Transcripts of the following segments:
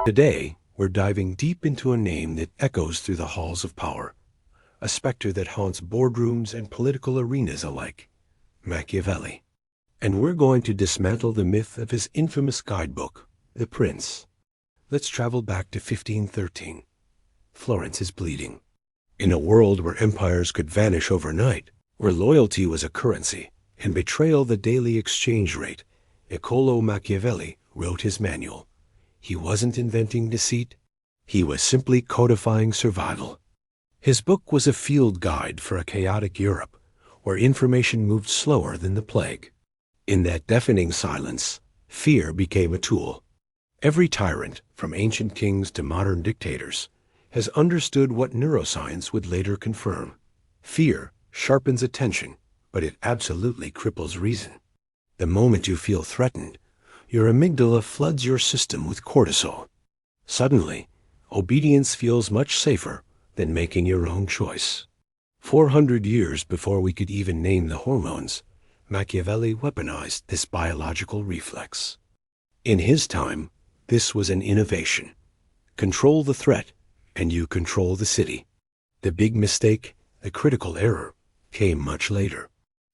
Today, we're diving deep into a name that echoes through the halls of power, a specter that haunts boardrooms and political arenas alike, Machiavelli. And we're going to dismantle the myth of his infamous guidebook, The Prince. Let's travel back to 1513. Florence is bleeding. In a world where empires could vanish overnight, where loyalty was a currency and betrayal the daily exchange rate, Niccolo Machiavelli wrote his manual. He wasn't inventing deceit. He was simply codifying survival. His book was a field guide for a chaotic Europe, where information moved slower than the plague. In that deafening silence, fear became a tool. Every tyrant, from ancient kings to modern dictators, has understood what neuroscience would later confirm. Fear sharpens attention, but it absolutely cripples reason. The moment you feel threatened, your amygdala floods your system with cortisol. Suddenly, obedience feels much safer than making your own choice. 400 years before we could even name the hormones, Machiavelli weaponized this biological reflex. In his time, this was an innovation. Control the threat, and you control the city. The big mistake, the critical error, came much later.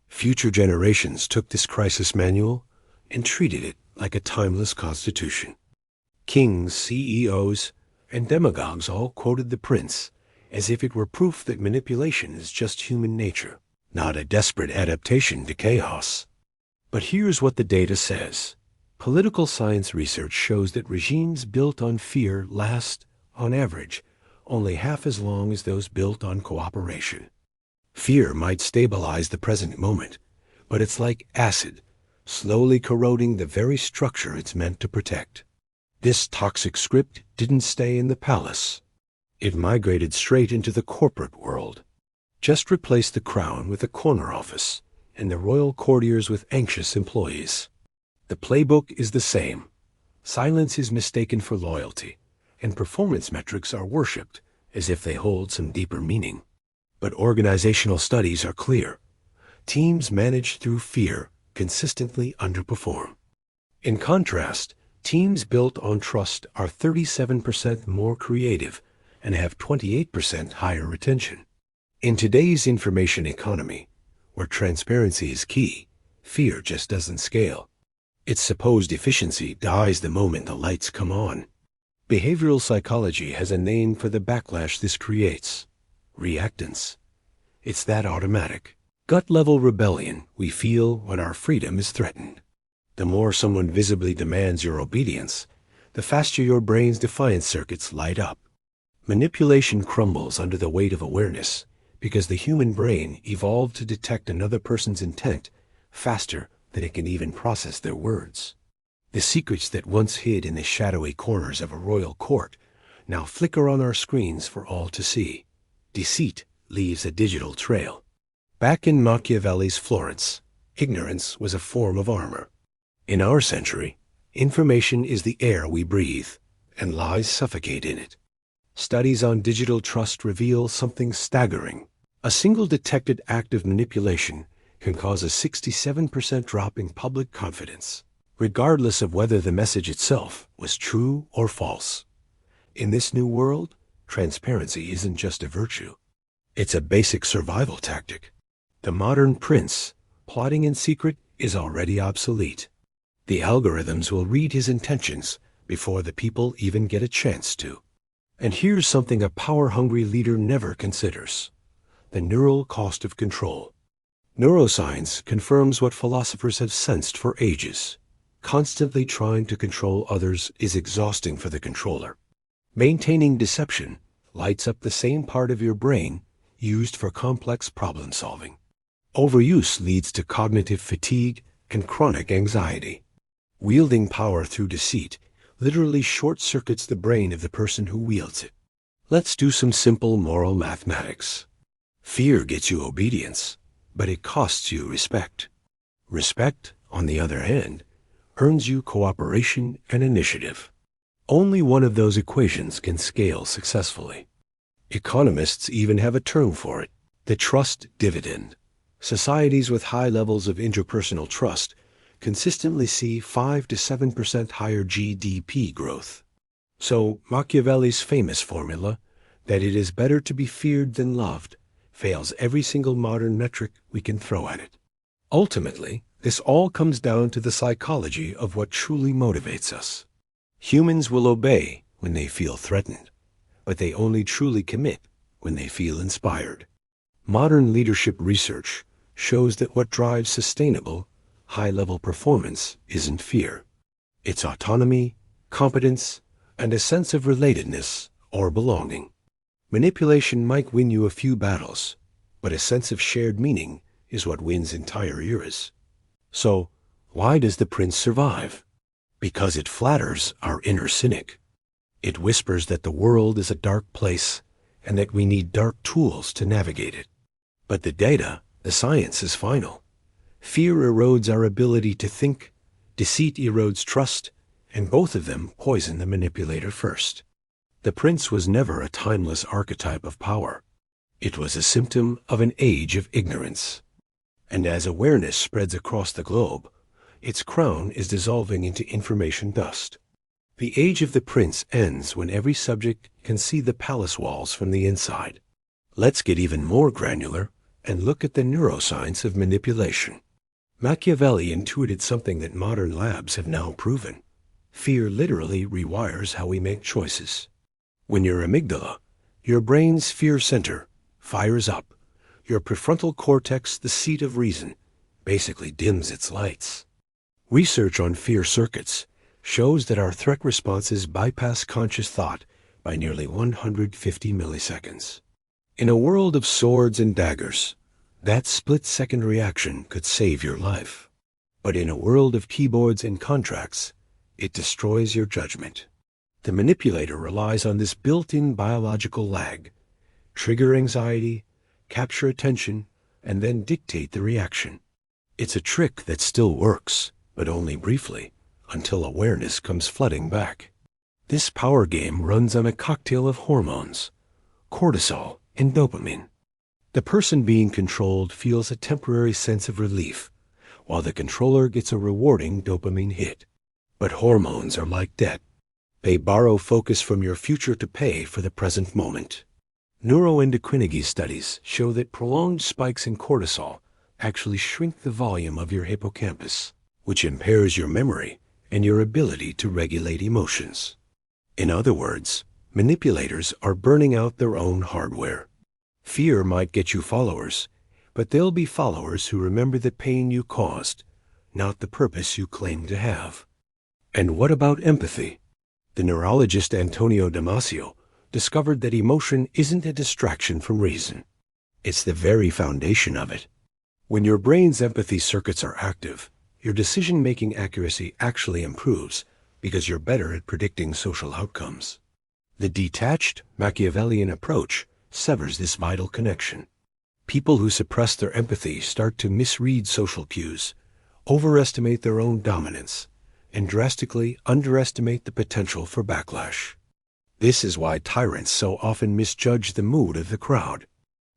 Future generations took this crisis manual and treated it like a timeless constitution. Kings, CEOs, and demagogues all quoted the prince as if it were proof that manipulation is just human nature, not a desperate adaptation to chaos. But here's what the data says. Political science research shows that regimes built on fear last, on average, only half as long as those built on cooperation. Fear might stabilize the present moment, but it's like acid, slowly corroding the very structure it's meant to protect. This toxic script didn't stay in the palace. It migrated straight into the corporate world. Just replace the crown with a corner office and the royal courtiers with anxious employees. The playbook is the same. Silence is mistaken for loyalty, and performance metrics are worshipped as if they hold some deeper meaning. But organizational studies are clear. Teams managed through fear consistently underperform. In contrast, teams built on trust are 37% more creative and have 28% higher retention. In today's information economy, where transparency is key, fear just doesn't scale. Its supposed efficiency dies the moment the lights come on. Behavioral psychology has a name for the backlash this creates: reactance. It's that automatic, gut-level rebellion we feel when our freedom is threatened. The more someone visibly demands your obedience, the faster your brain's defiance circuits light up. Manipulation crumbles under the weight of awareness because the human brain evolved to detect another person's intent faster than it can even process their words. The secrets that once hid in the shadowy corners of a royal court now flicker on our screens for all to see. Deceit leaves a digital trail. Back in Machiavelli's Florence, ignorance was a form of armor. In our century, information is the air we breathe, and lies suffocate in it. Studies on digital trust reveal something staggering. A single detected act of manipulation can cause a 67% drop in public confidence, regardless of whether the message itself was true or false. In this new world, transparency isn't just a virtue. It's a basic survival tactic. The modern prince, plotting in secret, is already obsolete. The algorithms will read his intentions before the people even get a chance to. And here's something a power-hungry leader never considers: the neural cost of control. Neuroscience confirms what philosophers have sensed for ages. Constantly trying to control others is exhausting for the controller. Maintaining deception lights up the same part of your brain used for complex problem solving. Overuse leads to cognitive fatigue and chronic anxiety. Wielding power through deceit literally short-circuits the brain of the person who wields it. Let's do some simple moral mathematics. Fear gets you obedience, but it costs you respect. Respect, on the other hand, earns you cooperation and initiative. Only one of those equations can scale successfully. Economists even have a term for it: the trust dividend. Societies with high levels of interpersonal trust consistently see 5 to 7% higher GDP growth. So Machiavelli's famous formula, that it is better to be feared than loved, fails every single modern metric we can throw at it. Ultimately, this all comes down to the psychology of what truly motivates us. Humans will obey when they feel threatened, but they only truly commit when they feel inspired. Modern leadership research shows that what drives sustainable, high-level performance isn't fear. It's autonomy, competence, and a sense of relatedness or belonging. Manipulation might win you a few battles, but a sense of shared meaning is what wins entire eras. So, why does the prince survive? Because it flatters our inner cynic. It whispers that the world is a dark place and that we need dark tools to navigate it. But the data, the science is final. Fear erodes our ability to think, deceit erodes trust, and both of them poison the manipulator first. The prince was never a timeless archetype of power. It was a symptom of an age of ignorance. And as awareness spreads across the globe, its crown is dissolving into information dust. The age of the prince ends when every subject can see the palace walls from the inside. Let's get even more granular and look at the neuroscience of manipulation. Machiavelli intuited something that modern labs have now proven. Fear literally rewires how we make choices. When your amygdala, your brain's fear center, fires up, your prefrontal cortex, the seat of reason, basically dims its lights. Research on fear circuits shows that our threat responses bypass conscious thought by nearly 150 milliseconds. In a world of swords and daggers, that split-second reaction could save your life. But in a world of keyboards and contracts, it destroys your judgment. The manipulator relies on this built-in biological lag, trigger anxiety, capture attention, and then dictate the reaction. It's a trick that still works, but only briefly, until awareness comes flooding back. This power game runs on a cocktail of hormones, cortisol and dopamine. The person being controlled feels a temporary sense of relief, while the controller gets a rewarding dopamine hit. But hormones are like debt. They borrow focus from your future to pay for the present moment. Neuroendocrinology studies show that prolonged spikes in cortisol actually shrink the volume of your hippocampus, which impairs your memory and your ability to regulate emotions. In other words, manipulators are burning out their own hardware. Fear might get you followers, but they'll be followers who remember the pain you caused, not the purpose you claim to have. And what about empathy? The neurologist Antonio Damasio discovered that emotion isn't a distraction from reason. It's the very foundation of it. When your brain's empathy circuits are active, your decision-making accuracy actually improves because you're better at predicting social outcomes. The detached Machiavellian approach severs this vital connection. People who suppress their empathy start to misread social cues, overestimate their own dominance, and drastically underestimate the potential for backlash. This is why tyrants so often misjudge the mood of the crowd.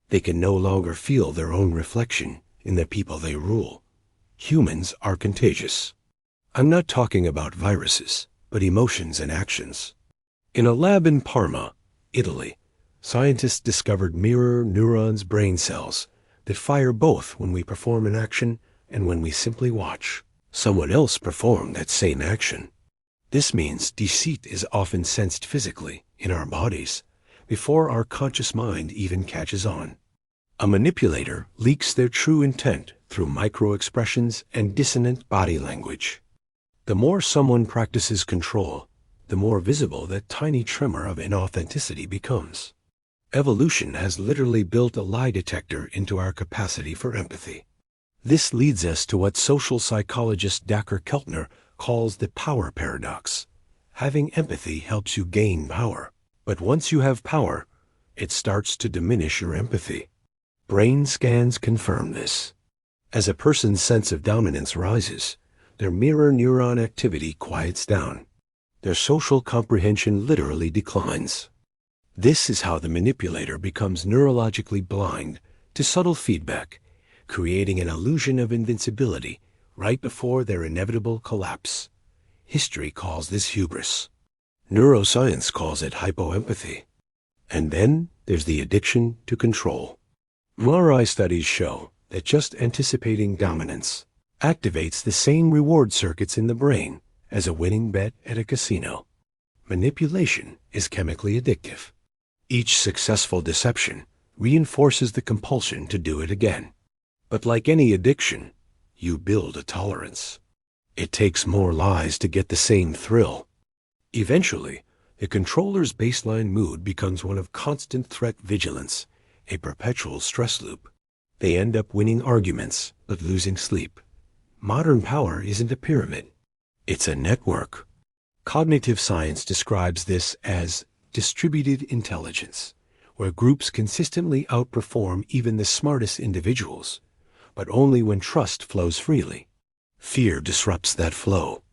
They can no longer feel their own reflection in the people they rule. Humans are contagious. I'm not talking about viruses, but emotions and actions. In a lab in Parma, Italy, scientists discovered mirror neurons brain cells that fire both when we perform an action and when we simply watch someone else perform that same action. This means deceit is often sensed physically in our bodies before our conscious mind even catches on. A manipulator leaks their true intent through micro-expressions and dissonant body language. The more someone practices control, the more visible that tiny tremor of inauthenticity becomes. Evolution has literally built a lie detector into our capacity for empathy. This leads us to what social psychologist Dacher Keltner calls the power paradox. Having empathy helps you gain power, but once you have power, it starts to diminish your empathy. Brain scans confirm this. As a person's sense of dominance rises, their mirror neuron activity quiets down. Their social comprehension literally declines. This is how the manipulator becomes neurologically blind to subtle feedback, creating an illusion of invincibility right before their inevitable collapse. History calls this hubris. Neuroscience calls it hypoempathy. And then there's the addiction to control. MRI studies show that just anticipating dominance activates the same reward circuits in the brain as a winning bet at a casino. Manipulation is chemically addictive. Each successful deception reinforces the compulsion to do it again. But like any addiction, you build a tolerance. It takes more lies to get the same thrill. Eventually, the controller's baseline mood becomes one of constant threat vigilance, a perpetual stress loop. They end up winning arguments, but losing sleep. Modern power isn't a pyramid. It's a network. Cognitive science describes this as distributed intelligence, where groups consistently outperform even the smartest individuals, but only when trust flows freely. Fear disrupts that flow.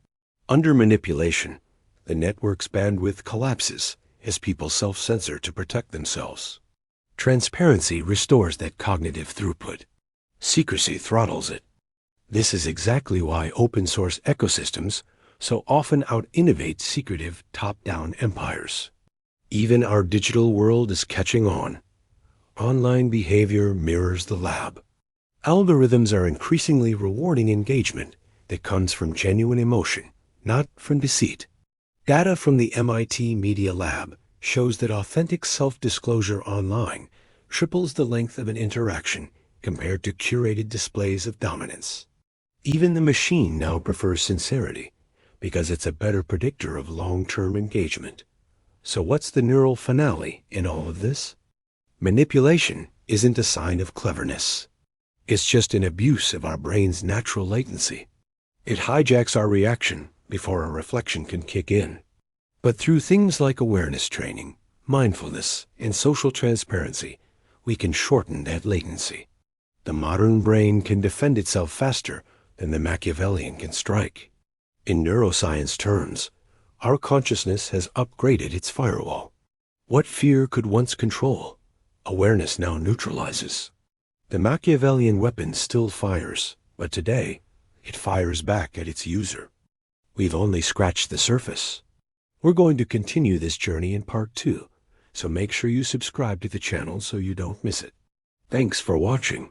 Under manipulation, the network's bandwidth collapses as people self-censor to protect themselves. Transparency restores that cognitive throughput. Secrecy throttles it. This is exactly why open-source ecosystems so often out-innovate secretive top-down empires. Even our digital world is catching on. Online behavior mirrors the lab. Algorithms are increasingly rewarding engagement that comes from genuine emotion, not from deceit. Data from the MIT Media Lab shows that authentic self-disclosure online triples the length of an interaction compared to curated displays of dominance. Even the machine now prefers sincerity because it's a better predictor of long-term engagement. So what's the neural finale in all of this? Manipulation isn't a sign of cleverness. It's just an abuse of our brain's natural latency. It hijacks our reaction before a reflection can kick in. But through things like awareness training, mindfulness, and social transparency, we can shorten that latency. The modern brain can defend itself faster than the Machiavellian can strike. In neuroscience terms, our consciousness has upgraded its firewall. What fear could once control, awareness now neutralizes. The Machiavellian weapon still fires, but today, it fires back at its user. We've only scratched the surface. We're going to continue this journey in part 2, so make sure you subscribe to the channel so you don't miss it. Thanks for watching.